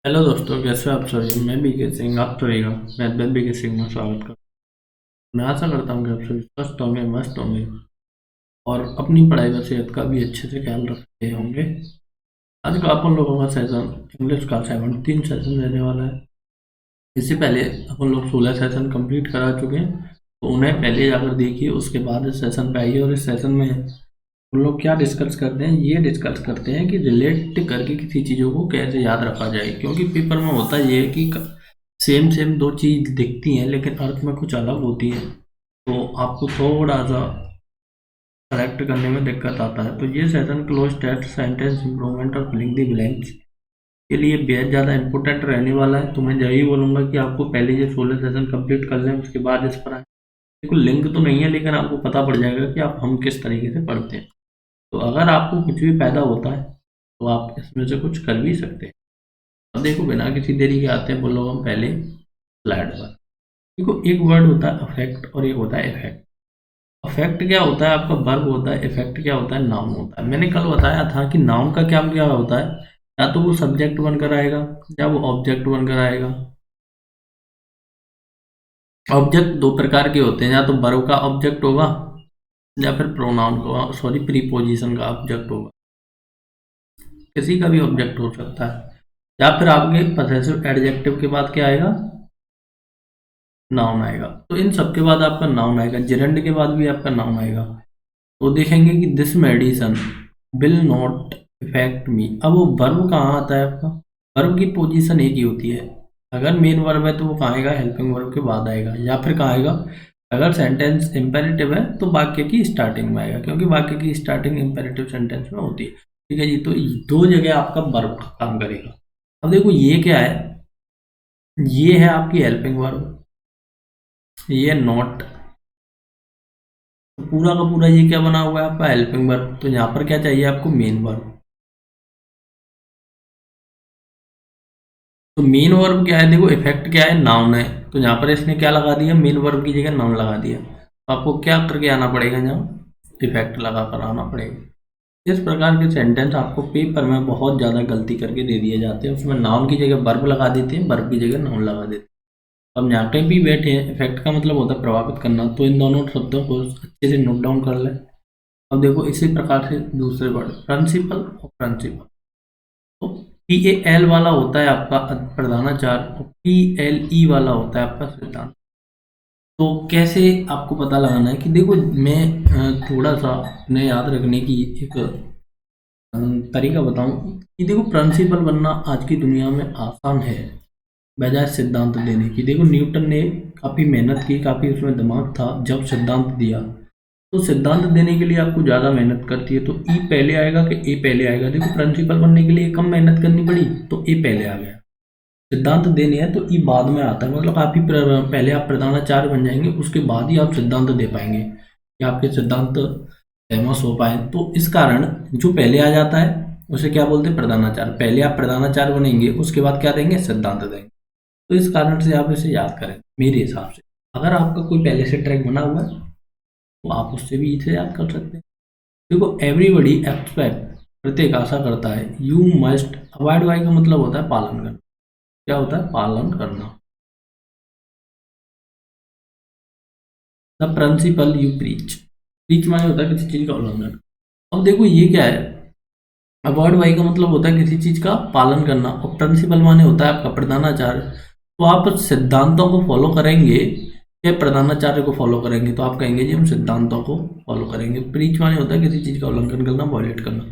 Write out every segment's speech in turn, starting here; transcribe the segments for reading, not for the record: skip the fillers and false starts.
Hello दोस्तों, कैसे हो आप सभी। मैं बीके सिंह, आप सभी का मैं बीके सिंह में स्वागत करता हूँ। मैं आशा करता हूँ कि आप सभी स्वस्थ होंगे, मस्त होंगे और अपनी पढ़ाई व सेहत का भी अच्छे से ख्याल रख रहे होंगे। आज का अपन लोगों का सेशन इंग्लिश का 17 सेशन रहने वाला है। इससे पहले अपन लोग 16 सेशन कंप्लीट करा चुके हैं, तो उन्हें पहले जाकर देखिए, उसके बाद इस सेशन पे आइए। और इस सेशन में हम लोग क्या डिस्कस करते हैं, ये डिस्कस करते हैं कि रिलेट करके किसी चीज़ों को कैसे याद रखा जाए। क्योंकि पेपर में होता ये है कि सेम सेम दो चीज़ दिखती हैं लेकिन अर्थ में कुछ अलग होती है, तो आपको थोड़ा सा करेक्ट करने में दिक्कत आता है। तो ये session close text, sentence improvement और फिलिंग द ब्लैंक्स के लिए बेहद ज़्यादा इंपॉर्टेंट रहने वाला है। तो मैं यही बोलूँगा कि आपको पहले ये 16 सेशन कंप्लीट कर लें, उसके बाद इस पर आए। देखो, लिंक तो नहीं है लेकिन आपको पता पड़ जाएगा कि आप हम किस तरीके से पढ़ते हैं। तो अगर आपको कुछ भी पैदा होता है तो आप इसमें से कुछ कर भी सकते हैं। अब देखो, बिना किसी देरी के आते हैं बोलो हम पहले स्लाइड पर। देखो, एक वर्ड होता है अफेक्ट और एक होता है इफेक्ट। अफेक्ट क्या होता है, आपका वर्ब होता है। इफेक्ट क्या होता है, नाउन होता है। मैंने कल बताया था कि नाउन का क्या क्या होता है, या तो वो सब्जेक्ट बनकर आएगा या वो ऑब्जेक्ट बनकर आएगा। ऑब्जेक्ट दो प्रकार के होते हैं, या तो वर्ब का ऑब्जेक्ट होगा या फिर प्रोनाउन का, सॉरी, प्रीपोजिशन का ऑब्जेक्ट होगा। किसी का भी ऑब्जेक्ट हो सकता है। या फिर आपके पॉसेसिव एडजेक्टिव के बाद क्या आएगा, नाउन आएगा। तो इन सब के बाद आपका नाउन आएगा। जेरेंड के बाद भी आपका नाउन आएगा। तो देखेंगे कि this medicine will not effect me. अब वो वर्ब कहाँ आता है आपका, वर्ब की पोजीशन एक ही होती है। अगर मेन वर्ब है तो वो कहाँ आएगा, हेल्पिंग वर्ब के बाद आएगा। या फिर कहाँ आएगा, अगर सेंटेंस इंपेरेटिव है तो वाक्य की स्टार्टिंग में आएगा, क्योंकि वाक्य की स्टार्टिंग इंपेरेटिव सेंटेंस में होती है। ठीक है जी। तो दो जगह आपका वर्ब काम करेगा। अब देखो, ये क्या है, ये है आपकी हेल्पिंग वर्ब, ये नॉट। तो पूरा का पूरा ये क्या बना हुआ है आपका, हेल्पिंग वर्ब। तो यहाँ पर क्या चाहिए आपको, मेन वर्ब। तो मेन वर्ब क्या है, देखो इफेक्ट क्या है, नाउन है। तो यहाँ पर इसने क्या लगा दिया, मेन वर्ब की जगह नाउन लगा दिया। तो आपको क्या करके आना पड़ेगा, यहाँ इफेक्ट लगा कर आना पड़ेगा। इस प्रकार के सेंटेंस आपको पेपर में बहुत ज़्यादा गलती करके दे दिए जाते हैं। उसमें नाउन की जगह वर्ब लगा देते हैं, वर्ब की जगह नाउन लगा देते हैं। अब यहाँ कहीं भी बैठे हैं, इफेक्ट का मतलब होता है प्रभावित करना, तो इन दोनों शब्दों को अच्छे से नोट डाउन कर लें। अब देखो, इसी प्रकार से दूसरे वर्ड प्रिंसिपल और प्रिंसिपल। तो पी ए एल वाला होता है आपका प्रधानाचार्य और पी एल ई वाला होता है आपका सिद्धांत। तो कैसे आपको पता लगाना है कि देखो, मैं थोड़ा सा अपने याद रखने की एक तरीका बताऊं कि देखो, प्रिंसिपल बनना आज की दुनिया में आसान है बजाय सिद्धांत देने की। देखो, न्यूटन ने काफ़ी मेहनत की, काफ़ी उसमें दिमाग था जब सिद्धांत दिया। तो सिद्धांत देने के लिए आपको ज़्यादा मेहनत करती है, तो ई पहले आएगा कि ए पहले आएगा। देखो, प्रिंसिपल बनने के लिए कम मेहनत करनी पड़ी तो ए पहले आ गया। सिद्धांत देने हैं तो ई बाद में आता है, मतलब काफ़ी पहले आप प्रधानाचार्य बन जाएंगे, उसके बाद ही आप सिद्धांत दे पाएंगे कि आपके सिद्धांत फेमस हो पाए। तो इस कारण जो पहले आ जाता है उसे क्या बोलते हैं, प्रधानाचार्य। पहले आप प्रधानाचार्य बनेंगे, उसके बाद क्या देंगे, सिद्धांत देंगे। तो इस कारण से आप इसे याद करें मेरे हिसाब से। अगर आपका कोई पहले से ट्रैक बना हुआ है तो आप उससे भी इसे याद कर सकते हैं। देखो, एवरीबडी एक्सपेक्ट, प्रत्येक आशा करता है। यू मस्ट अवॉइड वाई का मतलब होता है पालन करना। क्या होता है, पालन करना। The principle you preach, preach माने होता है किसी चीज का उल्लंघन। अब देखो, ये क्या है, अवॉइड वाई का मतलब होता है किसी चीज का पालन करना, और प्रिंसिपल माने होता है आपका प्रधानाचार्य। तो आप सिद्धांतों को फॉलो करेंगे या प्रधानाचार्य को फॉलो करेंगे, तो आप कहेंगे जी हम सिद्धांतों को फॉलो करेंगे। प्रीच माने होता है किसी चीज का उल्लंघन करना, वॉयलेट करना।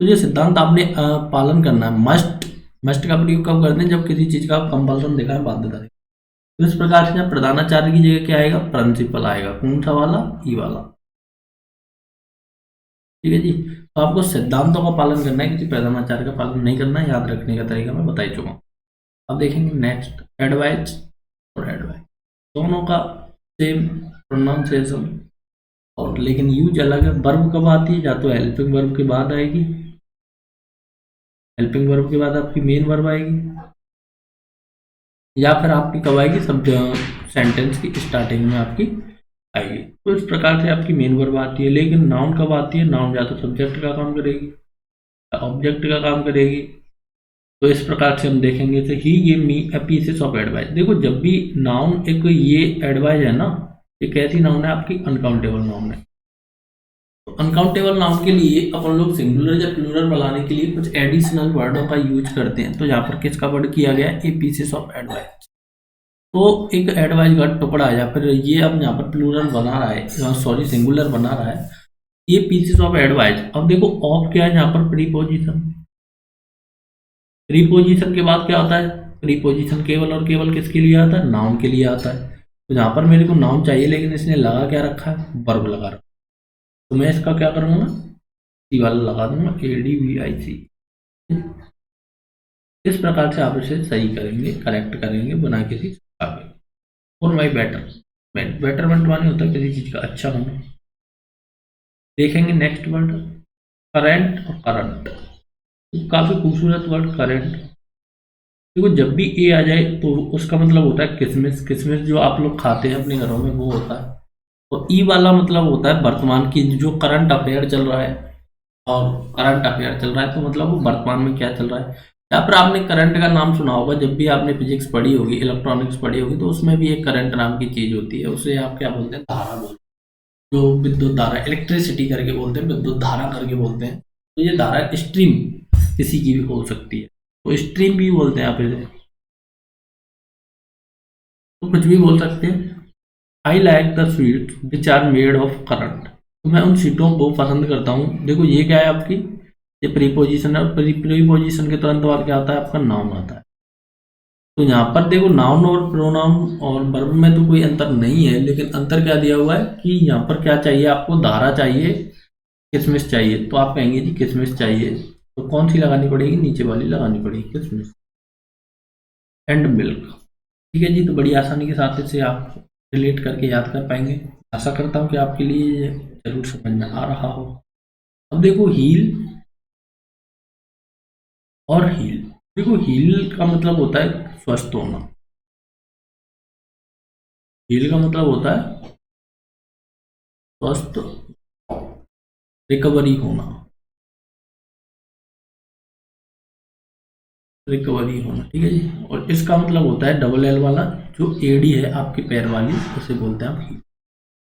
तो ये सिद्धांत आपने पालन करना है। मस्ट, मस्ट का प्रयोग कब करते हैं, जब किसी चीज का कंपल्सन देखा है, बाध्यता देखा। तो इस प्रकार से यहाँ प्रधानाचार्य की जगह क्या आएगा, प्रिंसिपल आएगा। कौन सा वाला, ई वाला। ठीक है जी। तो आपको सिद्धांतों का पालन करना है, किसी प्रधानाचार्य का पालन नहीं करना है। याद रखने का तरीका मैं बता ही चुका हूँ। अब देखेंगे नेक्स्ट, एडवाइस और एडवाइस, दोनों का सेम प्रोनाउंसिएशन, और लेकिन यूज अलग है। वर्ब कब आती है, या तो हेल्पिंग वर्ब के बाद आएगी, हेल्पिंग वर्ब के बाद आपकी मेन वर्ब आएगी, या फिर आपकी कब आएगी, सब सेंटेंस की स्टार्टिंग में आपकी आएगी। तो इस प्रकार से आपकी मेन वर्ब आती है। लेकिन नाउन कब आती है, नाउन या तो सब्जेक्ट का काम करेगी या ऑब्जेक्ट का काम करेगी। तो इस प्रकार से हम देखेंगे तो he give me a pieces of advice. देखो जब भी नाउन एक ये एडवाइस है ना, एक ऐसी नाउन है आपकी अनकाउंटेबल नाउन है। तो अनकाउंटेबल नाउन के लिए अपन लोग सिंगुलर या प्लूरल बनाने के लिए कुछ एडिशनल वर्डों का यूज करते हैं। तो यहाँ पर किसका वर्ड किया गया है, ए पीसेस ऑफ एडवाइस। तो एक एडवाइस का टुकड़ा या फिर ये अब यहाँ पर प्लूरल बना रहा है, सॉरी सिंगुलर बना रहा है, ये पीसेस ऑफ एडवाइस। अब देखो ऑफ क्या है यहाँ पर, प्रीपोजिशन। प्रीपोजिशन के बाद क्या आता है, प्रीपोजिशन केवल और केवल किसके लिए आता है, नाउन के लिए आता है। तो यहाँ पर मेरे को नाउन चाहिए लेकिन इसने लगा क्या रखा है, वर्ब लगा रखा। तो मैं इसका क्या करूँगा, सी वाला लगा दूंगा, ADVIC। इस प्रकार से आप इसे सही करेंगे, करेक्ट करेंगे बिना किसी आगे। और माई बेटरमेंट माने होता है किसी चीज़ का अच्छा होना। देखेंगे नेक्स्ट वर्ड करेंट और करंट। काफ़ी खूबसूरत वर्ड करेंट। देखो जब भी ए आ जाए तो उसका मतलब होता है किशमिश। किशमिश जो आप लोग खाते हैं अपने घरों में वो होता है। और ई वाला मतलब होता है वर्तमान की, जो करंट अफेयर चल रहा है। और करंट अफेयर चल रहा है तो मतलब वो वर्तमान में क्या चल रहा है। यहाँ पर आपने करंट का नाम सुना होगा, जब भी आपने फिजिक्स पढ़ी होगी, इलेक्ट्रॉनिक्स पढ़ी होगी, तो उसमें भी एक करंट नाम की चीज़ होती है। उसे आप क्या बोलते हैं, धारा बोलते हैं। जो विद्युत धारा, इलेक्ट्रिसिटी करके बोलते हैं, विद्युत धारा करके बोलते हैं। तो ये धारा स्ट्रीम किसी की भी हो सकती है, तो स्ट्रीम भी बोलते हैं आप इसे। तो कुछ भी बोल सकते हैं। I like the sweets which are made of currant. तो मैं उन सीटों को पसंद करता हूँ। देखो ये क्या है आपकी, ये प्रीपोजिशन है। प्रीपोजिशन के तुरंत बाद क्या आता है, आपका नाउन आता है। तो यहाँ पर देखो नाउन और प्रोनाउन और वर्ब में तो कोई अंतर नहीं है, लेकिन अंतर क्या दिया हुआ है कि यहाँ पर क्या चाहिए आपको, धारा चाहिए, किशमिश चाहिए। तो आप कहेंगे जी किशमिश चाहिए, तो कौन सी लगानी पड़ेगी, नीचे वाली लगानी पड़ेगी, किशमिश। And milk. ठीक है जी, तो बड़ी आसानी के साथ इसे आप रिलेट करके याद कर पाएंगे। आशा करता हूँ कि आपके लिए ये जरूर समझ में आ रहा हो। अब देखो हील और हील। देखो हील का मतलब होता है स्वस्थ होना। हील का मतलब होता है स्वस्थ, रिकवरी होना, रिकवरी होना। ठीक है जी। और इसका मतलब होता है डबल एल वाला, जो एडी है आपके पैर वाली, उसे बोलते हैं आप हील।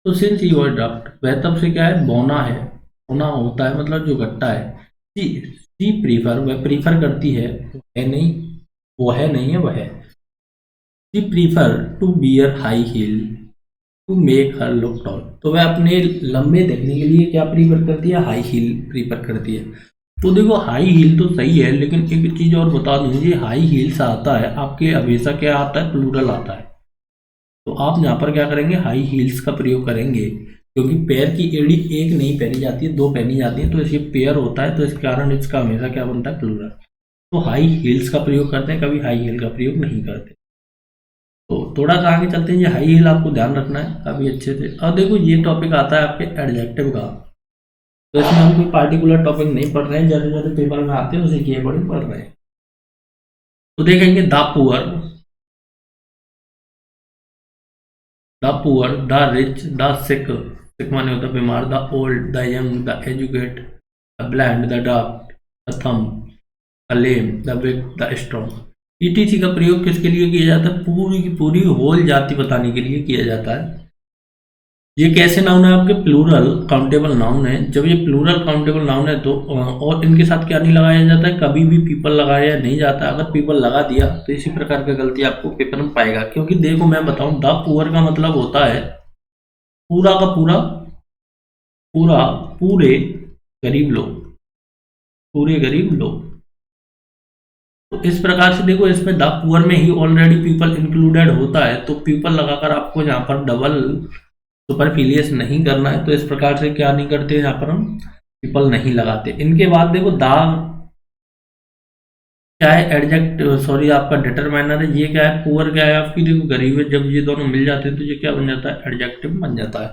तो सिंस ही और ड्राफ्ट, वह तब से क्या है, बोना है। बोना होता है मतलब जो घट्टा है। सी प्रीफर, वह प्रीफर करती है, है नहीं, वो है नहीं है, वह है। She prefer to bear high heel to make her look tall. तो वह अपने लंबे देखने के लिए क्या प्रीफर करती है, हाई हील प्रीफर करती है। तो देखो हाई हील तो सही है, लेकिन एक चीज़ और बता दूं, ये हाई हील्स आता है आपके हमेशा क्या आता है, प्लूरल आता है। तो आप यहाँ पर क्या करेंगे, हाई हील्स का प्रयोग करेंगे, क्योंकि पैर की एड़ी एक नहीं पहनी जाती है, दो पहनी जाती है। तो इसलिए पेयर होता है, तो इस कारण इसका हमेशा क्या बनता है, प्लूरल। तो हाई हील्स का प्रयोग करते हैं, कभी हाई हील का प्रयोग नहीं करते। तो थोड़ा सा आगे चलते हैं, ये हाई हील आपको ध्यान रखना है काफ़ी अच्छे से। अब देखो ये टॉपिक आता है आपके एडजेक्टिव का। तो इसमें हम कोई पार्टिकुलर टॉपिक नहीं पढ़ रहे हैं, जैसे जैसे पेपर में आते हैं उसी के अकॉर्डिंग पढ़ रहे हैं। तो देखेंगे the poor, the poor, the rich, the sick. Sick माने होता है बीमार, the old, the young, the educate, the blind, the deaf, the dumb, the lame, the weak, the strong. ETC का प्रयोग किसके लिए किया जाता है, पूरी की पूरी होल जाति बताने के लिए किया जाता है। ये कैसे नाउन है आपके, प्लूरल काउंटेबल नाउन है। जब ये प्लूरल काउंटेबल नाउन है तो और इनके साथ क्या नहीं लगाया जाता है, कभी भी पीपल लगाया नहीं जाता। अगर पीपल लगा दिया तो इसी प्रकार का गलती आपको पेपर में पाएगा। क्योंकि देखो मैं बताऊं, द पुअर का मतलब होता है पूरा का पूरा, पूरा, पूरे गरीब लोग, पूरे गरीब लोग। तो इस प्रकार से देखो इसमें द पुअर में ही ऑलरेडी पीपल इंक्लूडेड होता है, तो पीपल लगाकर आपको यहाँ पर डबल सुपरफिलियस नहीं करना है। तो इस प्रकार से क्या नहीं करते, यहाँ पर हम पीपल नहीं लगाते। इनके बाद देखो दा क्या है, एडजेक्ट, सॉरी आपका डिटरमाइनर है। ये क्या है, पुअर क्या है आपकी, देखो गरीब है। जब ये दोनों मिल जाते हैं तो ये क्या बन जाता है, एडजेक्टिव बन जाता है।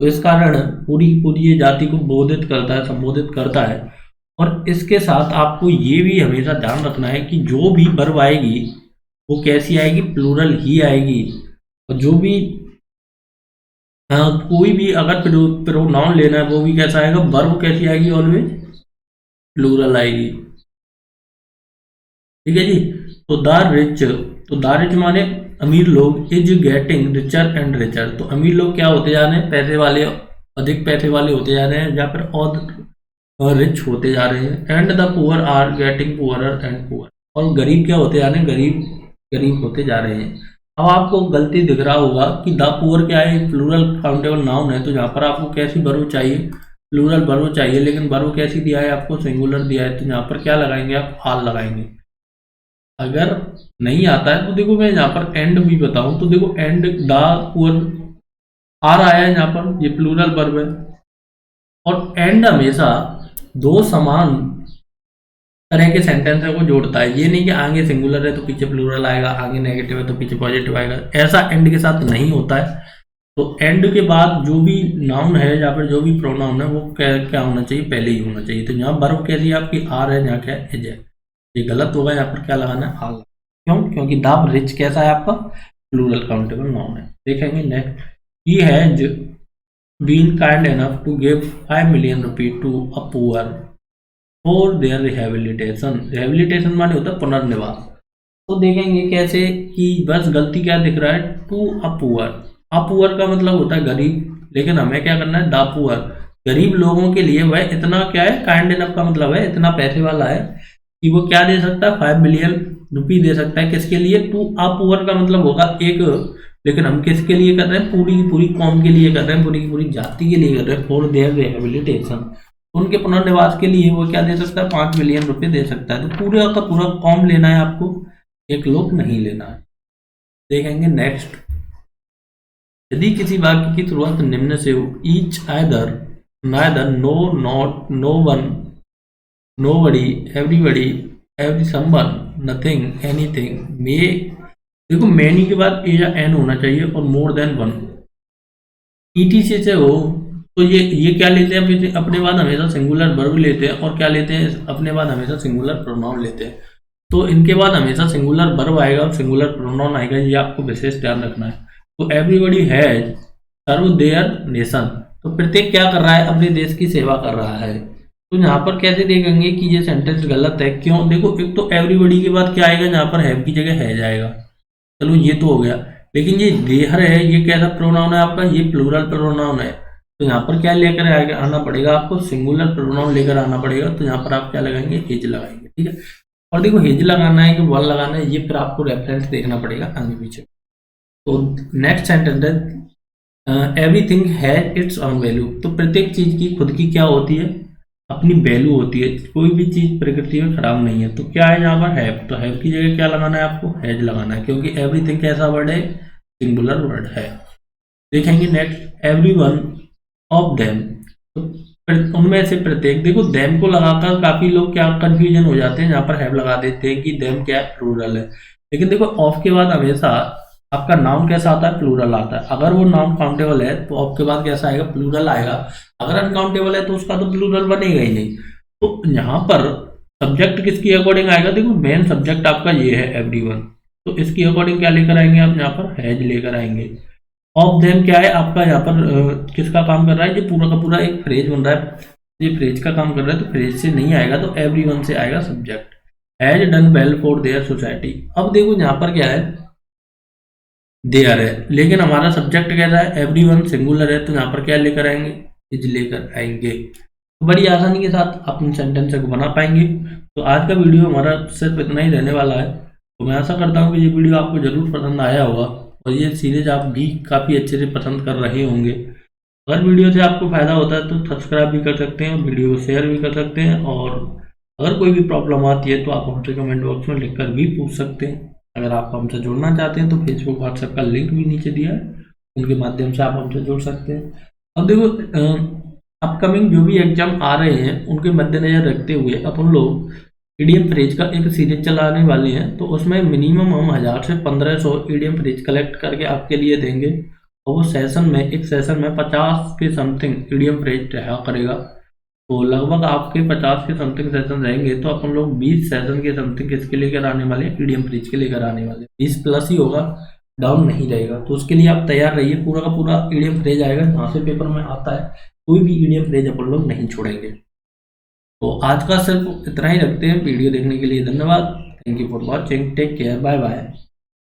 तो इस कारण पूरी की पूरी ये जाति को बोधित करता है, संबोधित करता है। और इसके साथ आपको ये भी हमेशा ध्यान रखना है कि जो भी वर्ब आएगी वो कैसी आएगी, प्लूरल ही आएगी। और जो भी कोई भी अगर प्रोनाउन लेना है वो भी कैसा आएगा, वर्ब कैसी आएगी, ऑलवेज प्लूरल आएगी। ठीक है जी। तो द रिच माने अमीर लोग, is getting richer and richer. तो अमीर लोग क्या होते जा रहे हैं, पैसे वाले, अधिक पैसे वाले होते जा रहे हैं, या फिर और रिच होते जा रहे हैं। And the poor are getting poorer and poor. और गरीब क्या होते जा रहे हैं, गरीब गरीब होते जा रहे हैं। अब आपको गलती दिख रहा होगा कि द पुअर क्या है, प्लूरल काउंटेबल नाउन है, तो यहाँ पर आपको कैसी वर्ब चाहिए, प्लूरल वर्ब चाहिए, लेकिन वर्ब कैसी दिया है आपको, सिंगुलर दिया है। तो यहाँ पर क्या लगाएंगे आप, आल लगाएंगे। अगर नहीं आता है तो देखो मैं यहाँ पर एंड भी बताऊं, तो देखो एंड द पुअर आर आया है यहाँ पर, ये प्लूरल वर्ब है। और एंड हमेशा दो समान तरह के सेंटेंस को जोड़ता है। ये नहीं कि आगे सिंगुलर है तो पीछे प्लूरल आएगा, आगे नेगेटिव है तो पीछे पॉजिटिव आएगा, ऐसा एंड के साथ नहीं होता है। तो एंड के बाद जो भी नाउन है या फिर जो भी प्रोनाउन है वो क्या होना चाहिए, पहले ही होना चाहिए। तो यहाँ वर्ब कैसी है आपकी, आर है, यहाँ क्या है, इज है। ये गलत होगा, यहाँ पर क्या लगाना है, आर। क्यों, क्योंकि द रिच कैसा है आपका, प्लूरल काउंटेबल नाउन है। देखेंगे next, he has been kind enough to give 5 million rupees to a poor for their rehabilitation. Rehabilitation माने होता है पुनर्निवास। तो देखेंगे कैसे कि बस गलती क्या दिख रहा है, to a poor. A poor का मतलब होता है गरीब, लेकिन हमें क्या करना है, द पुअर, गरीब लोगों के लिए वह इतना क्या है, काइंड इनफ का मतलब है इतना पैसे वाला है कि वो क्या दे सकता है, 5 million रुपी दे सकता है। किसके लिए, टू अ पुअर का मतलब होगा एक, लेकिन हम किसके लिए कर रहे हैं, पूरी की पूरी कौम के लिए कर रहे हैं, पूरी की पूरी जाति के लिए कर रहे हैं। फॉर देयर रिहेबिलिटेशन, उनके पुनर्निवास के लिए वो क्या दे सकता है, 5 million रुपए दे सकता है। तो पूरा का पूरा कौम लेना है आपको, एक लोग नहीं लेना है। देखेंगे नेक्स्ट, यदि किसी वाक्य की शुरुआत निम्न से हो, each either, neither, no, not, no one, nobody, everybody, every someone, nothing, anything, may. देखो मैनी के बाद ए या एन होना चाहिए और मोर देन वन। ईटीसी से हो तो ये क्या लेते हैं, अपने बाद हमेशा सिंगुलर वर्ब लेते हैं, और क्या लेते हैं, अपने बाद हमेशा सिंगुलर प्रोनाउन लेते हैं। तो इनके बाद हमेशा सिंगुलर वर्ब आएगा और सिंगुलर प्रोनाउन आएगा, ये आपको विशेष ध्यान रखना है। तो everybody has serve their nation, तो प्रत्येक क्या कर रहा है, अपने देश की सेवा कर रहा है। तो यहाँ पर कैसे देखेंगे कि ये सेंटेंस गलत है, क्यों, देखो एक तो एवरीबडी के बाद क्या आएगा, यहाँ पर हैव की जगह है जाएगा, चलो ये तो हो गया। लेकिन ये देहर है, ये कैसा प्रोनाउन है आपका, ये प्लूरल प्रोनाउन है। तो यहाँ पर क्या लेकर आना पड़ेगा आपको, सिंगुलर प्रोनाउन लेकर आना पड़ेगा। तो यहाँ पर आप क्या लगाएंगे, हेज लगाएंगे, ठीक है। और देखो हेज लगाना है कि वन लगाना है, ये फिर आपको रेफरेंस देखना पड़ेगा आगे पीछे। तो नेक्स्ट सेंटेंस है, everything has its on value. तो प्रत्येक चीज की खुद की क्या होती है, अपनी वैल्यू होती है, कोई भी चीज प्रकृति में खराब नहीं है। तो क्या है यहाँ पर, हैव, तो हैव की जगह क्या लगाना है आपको, हैज लगाना है, क्योंकि एवरीथिंग कैसा वर्ड है, सिंगुलर वर्ड है। देखेंगे next, every one of them, तो उनमें से प्रत्येक। देखो देम को लगाकर काफी लोग क्या कंफ्यूजन हो जाते हैं, यहाँ पर हैव लगा देते हैं कि देम क्या है, प्लूरल है। लेकिन देखो ऑफ के बाद हमेशा आपका नाउन कैसा आता है, प्लूरल आता है। अगर वो नाउन काउंटेबल है तो ऑफ के बाद कैसा आएगा, प्लूरल आएगा। अगर अनकाउंटेबल है तो उसका तो प्लूरल बनेगा ही नहीं। तो यहाँ पर सब्जेक्ट किसकी अकॉर्डिंग आएगा, देखो मेन सब्जेक्ट आपका ये है एवरीवन, तो इसकी अकॉर्डिंग क्या लेकर आएंगे आप, यहाँ पर हैज लेकर आएंगे। ऑफ देम क्या है आपका, यहाँ पर किसका काम कर रहा है, ये पूरा का पूरा एक फ्रेज बन रहा है, ये फ्रेज का काम कर रहा है, तो फ्रेज से नहीं आएगा, तो एवरीवन से आएगा subject. Has done well for their society. अब देखो यहाँ पर क्या है, देयर है, लेकिन हमारा सब्जेक्ट कैसा है, एवरीवन सिंगुलर है, तो यहाँ पर क्या लेकर आएंगे, इज लेकर आएंगे। तो बड़ी आसानी के साथ आप इन सेंटेंस को बना पाएंगे। तो आज का वीडियो हमारा सिर्फ इतना ही रहने वाला है। तो मैं आशा करता हूँ कि ये वीडियो आपको जरूर पसंद आया होगा और ये सीरीज आप भी काफ़ी अच्छे से पसंद कर रहे होंगे। अगर वीडियो से आपको फायदा होता है तो सब्सक्राइब भी कर सकते हैं, वीडियो को शेयर भी कर सकते हैं, और अगर कोई भी प्रॉब्लम आती है तो आप हमसे कमेंट बॉक्स में लिखकर भी पूछ सकते हैं। अगर आप हमसे जुड़ना चाहते हैं तो फेसबुक व्हाट्सएप का लिंक भी नीचे दिया है, उनके माध्यम से आप हमसे जुड़ सकते हैं। अब देखो अपकमिंग जो भी एग्जाम आ रहे हैं उनके मद्देनजर रखते हुए अपन लोग ईडीएम फ्रेज का एक सीरीज चलाने वाले हैं। तो उसमें मिनिमम हम 1000 से 1500 ईडीएम फ्रेज कलेक्ट करके आपके लिए देंगे, और वो सेशन में, एक सेशन में 50 के समथिंग ईडीएम फ्रेज रहा करेगा। तो लगभग आपके 50 के समथिंग सेशन रहेंगे, तो अपन लोग 20 सेशन के समथिंग किसके लेकर आने वाले, ईडीएम फ्रेज के लेकर आने वाले। 20 प्लस ही होगा, डाउन नहीं रहेगा। तो उसके लिए आप तैयार रहिए, पूरा का पूरा ईडीएम फ्रेज आएगा, जहाँ से पेपर में आता है कोई भी ईडीएम फ्रेज अपन लोग नहीं छोड़ेंगे। तो आज का सिर्फ इतना ही रखते हैं। वीडियो देखने के लिए धन्यवाद। Thank you for watching, take care, bye bye.